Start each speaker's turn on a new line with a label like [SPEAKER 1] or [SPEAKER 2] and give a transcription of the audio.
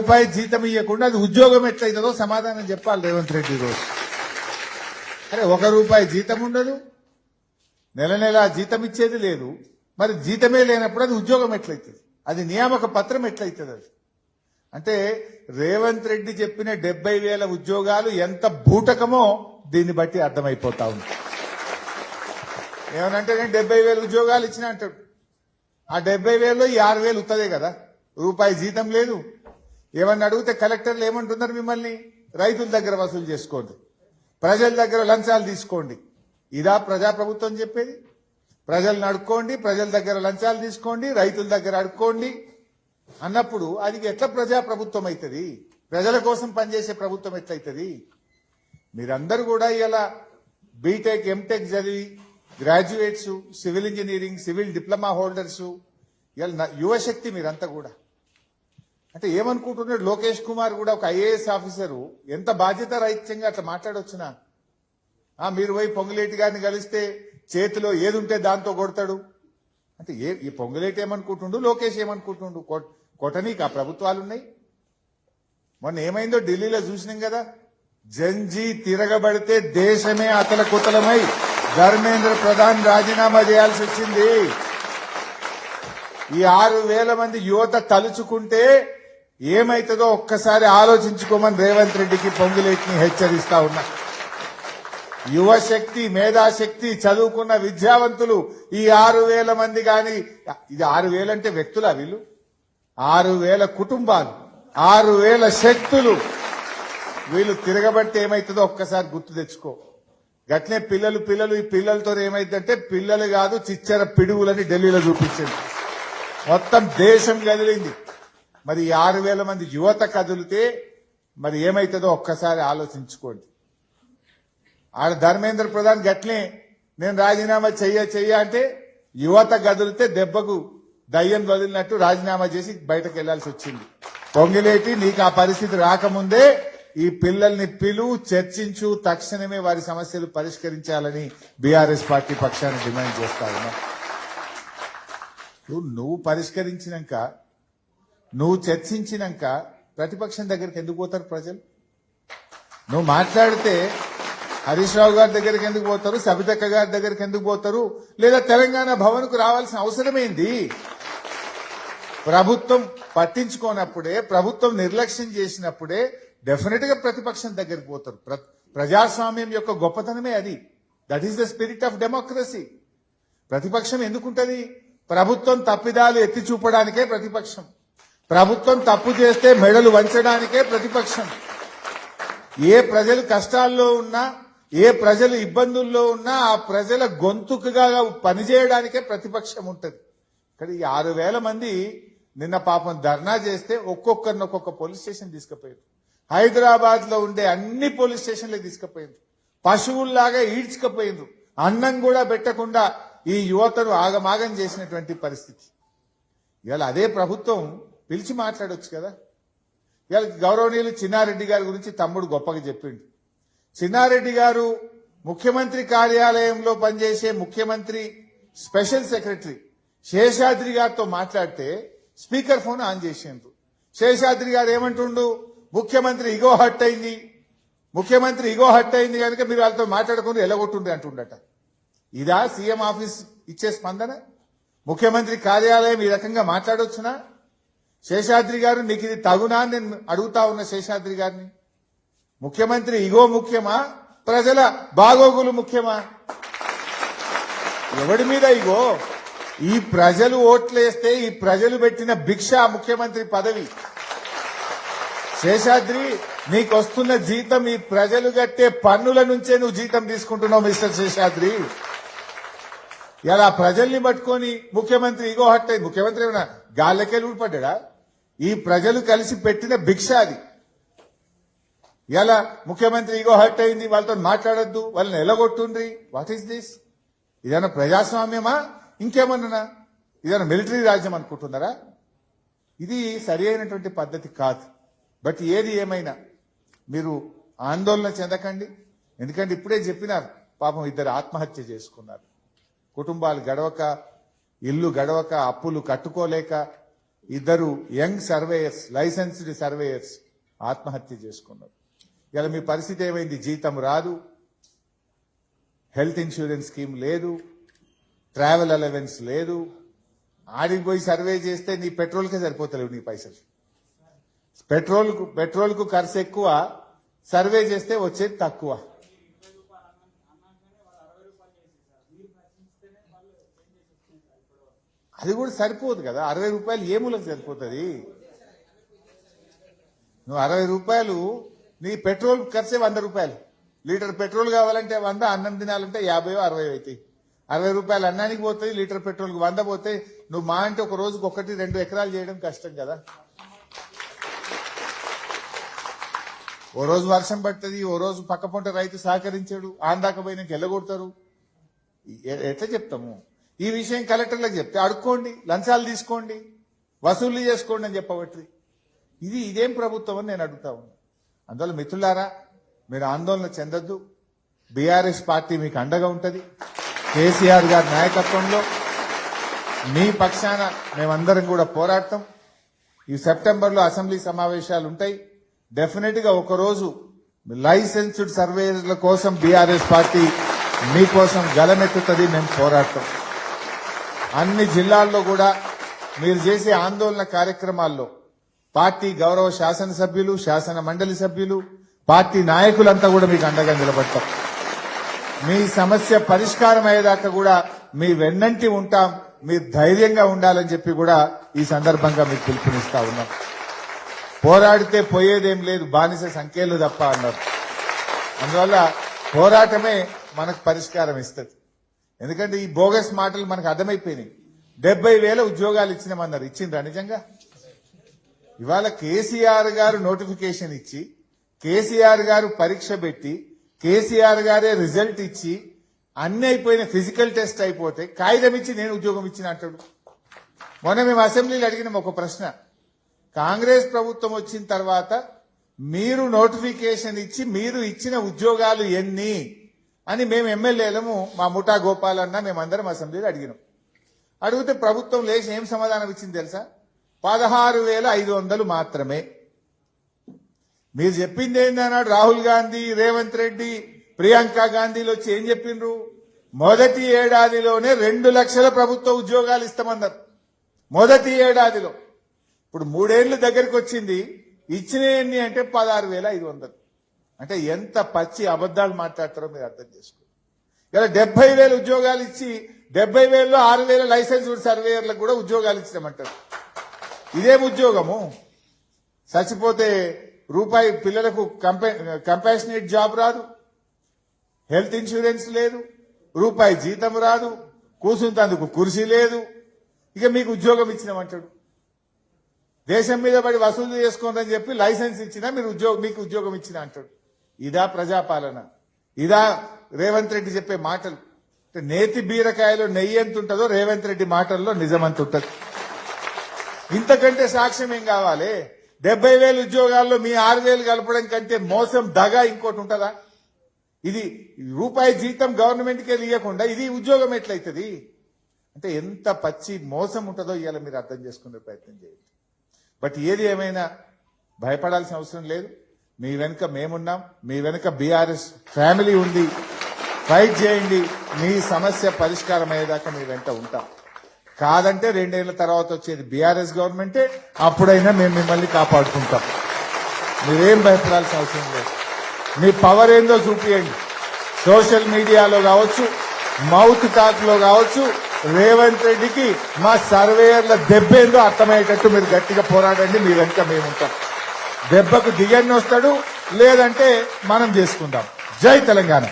[SPEAKER 1] రూపాయి జీతం ఇవ్వకుండా అది ఉద్యోగం ఎట్లయితుందో సమాధానం చెప్పాలి రేవంత్ రెడ్డి రోజు. అరే 1 రూపాయి జీతం ఉండదు, నెల నెల జీతం ఇచ్చేది లేదు, మరి జీతమే లేనప్పుడు అది ఉద్యోగం ఎట్లయితుంది, అది నియామక పత్రం ఎట్లయితుంది? అది అంటే రేవంత్ రెడ్డి చెప్పిన 70,000 ఉద్యోగాలు ఎంత బూటకమో దీన్ని బట్టి అర్థమైపోతా ఉంది. ఏమనంటే నేను 70,000 ఉద్యోగాలు ఇచ్చినా అంటాడు. ఆ 70,000లో 6,000 ఉత్తదే కదా, రూపాయి జీతం లేదు. ఏమన్నా అడిగితే కలెక్టర్లు ఏమంటున్నారు, మిమ్మల్ని రైతుల దగ్గర వసూలు చేసుకోండి, ప్రజల దగ్గర లంచాలు తీసుకోండి. ఇదా ప్రజాప్రభుత్వం చెప్పేది? ప్రజలను అడుక్కోండి, ప్రజల దగ్గర లంచాలు తీసుకోండి, రైతుల దగ్గర అడుక్కోండి అన్నప్పుడు అది ఎట్లా ప్రజాప్రభుత్వం అవుతుంది? ప్రజల కోసం పనిచేసే ప్రభుత్వం ఎట్లయితుంది? మీరందరూ కూడా ఇలా బీటెక్ ఎంటెక్ చదివి graduates, civil engineering, civil diploma holders, ఇలా యువశక్తి మీరంతా కూడా. అంటే ఏమనుకుంటున్నాడు లోకేష్ కుమార్ కూడా ఒక ఐఏఎస్ ఆఫీసరు ఎంత బాధ్యత రహిత్యంగా అట్లా మాట్లాడొచ్చునా? మీరు పోయి పొంగులేటి గారిని కలిస్తే చేతిలో ఏది ఉంటే దాంతో కొడతాడు అంటే ఈ పొంగులేటి ఏమనుకుంటుండు, లోకేష్ ఏమనుకుంటుండు? కొట్టనీకి ఆ ప్రభుత్వాలున్నాయి. మొన్న ఏమైందో ఢిల్లీలో చూసినాం కదా, జంజీ తిరగబడితే దేశమే అతలకుతలమై ధర్మేంద్ర ప్రధాన్ రాజీనామా చేయాల్సి వచ్చింది. ఈ 6,000 మంది యువత తలుచుకుంటే ఏమైతుందో ఒక్కసారి ఆలోచించుకోమని రేవంత్ రెడ్డికి పొంగులేటిని హెచ్చరిస్తా ఉన్నా. యువశక్తి, మేధాశక్తి, చదువుకున్న విద్యావంతులు ఈ 6,000 మంది గాని, ఇది 6,000 అంటే వ్యక్తులా? వీళ్ళు 6,000 కుటుంబాలు, 6,000 శక్తులు. వీళ్ళు తిరగబడితే ఏమైతుందో ఒక్కసారి గుర్తు తెచ్చుకో. గట్లే పిల్లలు ఈ పిల్లలతో ఏమైందంటే పిల్లలు కాదు చిచ్చర పిడుగులని ఢిల్లీలో చూపించింది. మొత్తం దేశం కదిలింది. మరి 6,000 మంది యువత కదిలితే మరి ఏమైతుందో ఒక్కసారి ఆలోచించుకోండి. ఆడ ధర్మేంద్ర ప్రధాన్ గట్లే నేను రాజీనామా చెయ్య అంటే యువత కదిలితే దెబ్బకు దయ్యం వదిలినట్టు రాజీనామా చేసి బయటకు వెళ్లాల్సి వచ్చింది. పొంగిలేటి నీకు ఆ పరిస్థితి రాకముందే ఈ పిల్లల్ని చర్చించు, తక్షణమే వారి సమస్యలు పరిష్కరించాలని బీఆర్ఎస్ పార్టీ పక్షాన్ని డిమాండ్ చేస్తా ఉన్నా. నువ్వు పరిష్కరించినాక, నువ్వు చర్చించినాక ప్రతిపక్షం దగ్గరికి ఎందుకు పోతారు ప్రజలు? నువ్వు మాట్లాడితే హరీష్ రావు గారి దగ్గరికి ఎందుకు పోతారు, సబితక్క గారి దగ్గరికి ఎందుకు పోతారు, లేదా తెలంగాణ భవన్కు రావాల్సిన అవసరమేంది? ప్రభుత్వం పట్టించుకోనప్పుడే, ప్రభుత్వం నిర్లక్ష్యం చేసినప్పుడే డెఫినెట్ గా ప్రతిపక్షం దగ్గరికి పోతారు. ప్రజాస్వామ్యం యొక్క గొప్పతనమే అది. That is the spirit of democracy. ప్రతిపక్షం ఎందుకుంటది? ప్రభుత్వం తప్పిదాలు ఎత్తి చూపడానికే ప్రతిపక్షం. ప్రభుత్వం తప్పు చేస్తే మెడలు వంచడానికే ప్రతిపక్షం. ఏ ప్రజలు కష్టాల్లో ఉన్నా, ఏ ప్రజలు ఇబ్బందుల్లో ఉన్నా ఆ ప్రజల గొంతుకుగా పనిచేయడానికే ప్రతిపక్షం ఉంటది. ఇక్కడ ఈ 6,000 మంది నిన్న పాపం ధర్నా చేస్తే ఒక్కొక్కరిని ఒక్కొక్క పోలీస్ స్టేషన్ తీసుకుపోయారు. హైదరాబాద్ లో ఉండే అన్ని పోలీస్ స్టేషన్లకు తీసుకుపోయారు. పశువుల్లాగా ఈడ్చుకుపోయిండ్రు. అన్నం కూడా పెట్టకుండా ఈ యువతను ఆగమాగం చేసినటువంటి పరిస్థితి. ఇవాళ అదే ప్రభుత్వం పిలిచి మాట్లాడొచ్చు కదా. ఇవాళ గౌరవనీయులు చిన్నారెడ్డి గారి గురించి తమ్ముడు గొప్పగా చెప్పిండు. చిన్నారెడ్డి గారు ముఖ్యమంత్రి కార్యాలయంలో పనిచేసే ముఖ్యమంత్రి స్పెషల్ సెక్రటరీ శేషాద్రి గారితో మాట్లాడితే స్పీకర్ ఫోన్ ఆన్ చేసిండ్రు. శేషాద్రి గారు ఏమంటుండు, ముఖ్యమంత్రి ఇగో హట్ అయింది, ముఖ్యమంత్రి ఇగో హట్ అయింది కనుక మీరు వాళ్ళతో మాట్లాడకుండా ఎలగొట్టుండే అంటుండట. ఇదా సీఎం ఆఫీస్ ఇచ్చే స్పందన? ముఖ్యమంత్రి కార్యాలయం ఈ రకంగా మాట్లాడొచ్చునా? శేషాద్రి గారు నీకు ఇది తగునా? నేను అడుగుతా ఉన్న శేషాద్రి గారిని, ముఖ్యమంత్రి ఇగో ముఖ్యమా, ప్రజల బాగోగులు ముఖ్యమా? ఎవడి మీద ఇగో? ఈ ప్రజలు ఓట్లేస్తే ఈ ప్రజలు పెట్టిన భిక్ష ముఖ్యమంత్రి పదవి. శేషాద్రి నీకు వస్తున్న జీతం ఈ ప్రజలు కట్టే పన్నుల నుంచే నువ్వు జీతం తీసుకుంటున్నావు మిస్టర్ శేషాద్రి. ఇలా ప్రజల్ని పట్టుకొని ముఖ్యమంత్రి ఇగో హట్ అయింది. ముఖ్యమంత్రి ఏమన్నా గాల్లకెళ్ళి ఊడిపడ్డా? ఈ ప్రజలు కలిసి పెట్టిన భిక్ష అది. ఇలా ముఖ్యమంత్రి ఇగో హట్ అయింది, వాళ్ళతో మాట్లాడొద్దు, వాళ్ళని ఎలగొట్టుండ్రి. What is this? ఇదన్నా ప్రజాస్వామ్యమా ఇంకేమన్నా? ఇదన్నా మిలిటరీ రాజ్యం అనుకుంటున్నారా? ఇది సరి అయినటువంటి పద్ధతి కాదు. బట్ ఏది ఏమైనా మీరు ఆందోళన చెందకండి. ఎందుకంటే ఇప్పుడే చెప్పినారు, పాపం 2 ఆత్మహత్య చేసుకున్నారు. కుటుంబాలు గడవక, ఇల్లు గడవక, అప్పులు కట్టుకోలేక ఇద్దరు యంగ్ సర్వేయర్స్, లైసెన్స్డ్ సర్వేయర్స్ ఆత్మహత్య చేసుకున్నారు. ఇలా మీ పరిస్థితి ఏమైంది? జీతం రాదు, హెల్త్ ఇన్సూరెన్స్ స్కీమ్ లేదు, ట్రావెల్ అలవెన్స్ లేదు. ఆడికి పోయి సర్వే చేస్తే నీ పెట్రోల్కే సరిపోతలేవు నీ పైసలు. పెట్రోల్కు ఖర్చు ఎక్కువ, సర్వే చేస్తే వచ్చేది తక్కువ. అది కూడా సరిపోదు కదా. 60 రూపాయలు ఏ మూలకు సరిపోతుంది? నువ్వు 60 రూపాయలు నీ పెట్రోల్ ఖర్చే 100 రూపాయలు. లీటర్ పెట్రోల్ కావాలంటే 100, అన్నం తినాలంటే 50 60 అవుతాయి. 60 రూపాయలు అన్నానికి పోతాయి, లీటర్ పెట్రోల్కి 100 పోతాయి. నువ్వు మా అంటే ఒక రోజుకు 1-2 ఎకరాలు చేయడం కష్టం కదా. ఓ రోజు వర్షం పడుతుంది, ఓ రోజు పక్క పొంట రైతు సహకరించాడు, ఆందాక పోయినాక ఎల్లగొడతారు. ఎట్లా చెప్తాము? ఈ విషయం కలెక్టర్లకు చెప్తే అడుక్కోండి, లంచాలు తీసుకోండి, వసూళ్లు చేసుకోండి అని చెప్పబట్టి ఇదేం ప్రభుత్వం అని నేను అడుగుతా ఉన్నా. అందువల్ల మిత్రులారా, మీరు ఆందోళన చెందొద్దు. బీఆర్ఎస్ పార్టీ మీకు అండగా ఉంటది. కేసీఆర్ గారి నాయకత్వంలో మీ పక్షాన మేమందరం కూడా పోరాడతాం. ఈ సెప్టెంబర్లో అసెంబ్లీ సమావేశాలు ఉంటాయి. డెఫినెట్ గా ఒకరోజు లైసెన్స్డ్ సర్వేయర్ల కోసం బీఆర్ఎస్ పార్టీ మీకోసం గలమెత్తుతుంది. మేము పోరాడతాం. అన్ని జిల్లాల్లో కూడా మీరు చేసే ఆందోళన కార్యక్రమాల్లో పార్టీ గౌరవ శాసనసభ్యులు, శాసన మండలి సభ్యులు, పార్టీ నాయకులంతా కూడా మీకు అండగా నిలబడతాం. మీ సమస్య పరిష్కారం అయ్యేదాకా కూడా మీ వెన్నంటి ఉంటాం. మీరు ధైర్యంగా ఉండాలని చెప్పి కూడా ఈ సందర్భంగా మీకు పిలుపునిస్తా ఉన్నాం. పోరాడితే పోయేదేం లేదు, బానిస సంఖ్యలు తప్ప అన్నారు. అందువల్ల పోరాటమే మనకు పరిష్కారం ఇస్తుంది. ఎందుకంటే ఈ బోగస్ మాటలు మనకు అర్థమైపోయినాయి. 70,000 ఉద్యోగాలు ఇచ్చినామన్నారు. ఇచ్చిండ్రా నిజంగా? ఇవాళ కేసీఆర్ గారు నోటిఫికేషన్ ఇచ్చి, కేసీఆర్ గారు పరీక్ష పెట్టి, కేసీఆర్ గారే రిజల్ట్ ఇచ్చి అన్ని అయిపోయిన, ఫిజికల్ టెస్ట్ అయిపోతే కాగితం ఇచ్చి నేను ఉద్యోగం ఇచ్చిన అంటాడు. మొన్న మేము అసెంబ్లీలో అడిగినాం ఒక ప్రశ్న. కాంగ్రెస్ ప్రభుత్వం వచ్చిన తర్వాత మీరు నోటిఫికేషన్ ఇచ్చి మీరు ఇచ్చిన ఉద్యోగాలు ఎన్ని అని మేము ఎమ్మెల్యేలము, మా ముఠా గోపాలన్న, మేమందరం అసెంబ్లీలో అడిగినాం. అడిగితే ప్రభుత్వం లేచి ఏం సమాధానం ఇచ్చింది తెలుసా? 16,500 మాత్రమే. మీరు చెప్పింది ఏందన్నాడు రాహుల్ గాంధీ, రేవంత్ రెడ్డి, ప్రియాంక గాంధీలు వచ్చి ఏం చెప్పిండ్రు? మొదటి ఏడాదిలోనే 2 లక్షల ప్రభుత్వ ఉద్యోగాలు ఇస్తామన్నారు. మొదటి ఏడాదిలో. ఇప్పుడు 3 ఏళ్లు దగ్గరికి వచ్చింది, ఇచ్చిన ఎన్ని అంటే 16,500. అంటే ఎంత పచ్చి అబద్దాలు మాట్లాడతారో మీరు అర్థం చేసుకోండి. ఇలా 70,000 ఉద్యోగాలు ఇచ్చి 70,000లో 6,000 లైసెన్స్డ్ సర్వేయర్లకు కూడా ఉద్యోగాలు ఇచ్చామంటారు. ఇదేం ఉద్యోగము? చచ్చిపోతే రూపాయి పిల్లలకు కంపాషనేట్ జాబ్ రాదు, హెల్త్ ఇన్సూరెన్స్ లేదు, రూపాయి జీతం రాదు, కూర్చుంటందుకు కుర్చీ లేదు. ఇక మీకు ఉద్యోగం ఇచ్చినామంటాడు. దేశం మీద పడి వసూలు చేసుకోండి చెప్పి లైసెన్స్ ఇచ్చినా మీకు ఉద్యోగం ఇచ్చినా అంటాడు. ఇదా ప్రజాపాలన? ఇదా రేవంత్ రెడ్డి చెప్పే మాటలు? నేతి బీరకాయలో నెయ్యి ఎంత ఉంటుందో రేవంత్ రెడ్డి మాటల్లో నిజమంత ఉంటుంది. ఇంతకంటే సాక్ష్యం ఏం కావాలి? 70,000 ఉద్యోగాల్లో మీ 6,000 కలపడం కంటే మోసం, దగా ఇంకోటి ఉంటుందా? ఇది రూపాయి జీతం గవర్నమెంట్కే ఇవ్వకుండా ఇది ఉద్యోగం ఎట్లయితుంది? అంటే ఎంత పచ్చి మోసం ఉంటుందో ఇవాళ మీరు అర్థం చేసుకునే ప్రయత్నం చేయండి. బట్ ఏది ఏమైనా భయపడాల్సిన అవసరం లేదు. మీ వెనుక మేమున్నాం, మీ వెనుక బీఆర్ఎస్ ఫ్యామిలీ ఉంది. ఫైట్ చేయండి. మీ సమస్య పరిష్కారం అయ్యేదాకా మీ వెంట ఉంటాం. కాదంటే 2 ఏళ్ల తర్వాత వచ్చేది బీఆర్ఎస్ గవర్నమెంటే. అప్పుడైనా మేము మిమ్మల్ని కాపాడుకుంటాం. మీరేం భయపడాల్సిన అవసరం లేదు. మీ పవర్ ఏందో చూపియండి. సోషల్ మీడియాలో కావచ్చు, మౌత్ టాక్ లో కావచ్చు, రేవంత్ రెడ్డికి మా సర్వేయర్ల దెబ్బేందో అర్థమయ్యేటట్టు మీరు గట్టిగా పోరాడండి. మీ వెనుక మేముంటాం. దెబ్బకు దిగని వస్తాడు, లేదంటే మనం చేసుకుందాం. జై తెలంగాణ.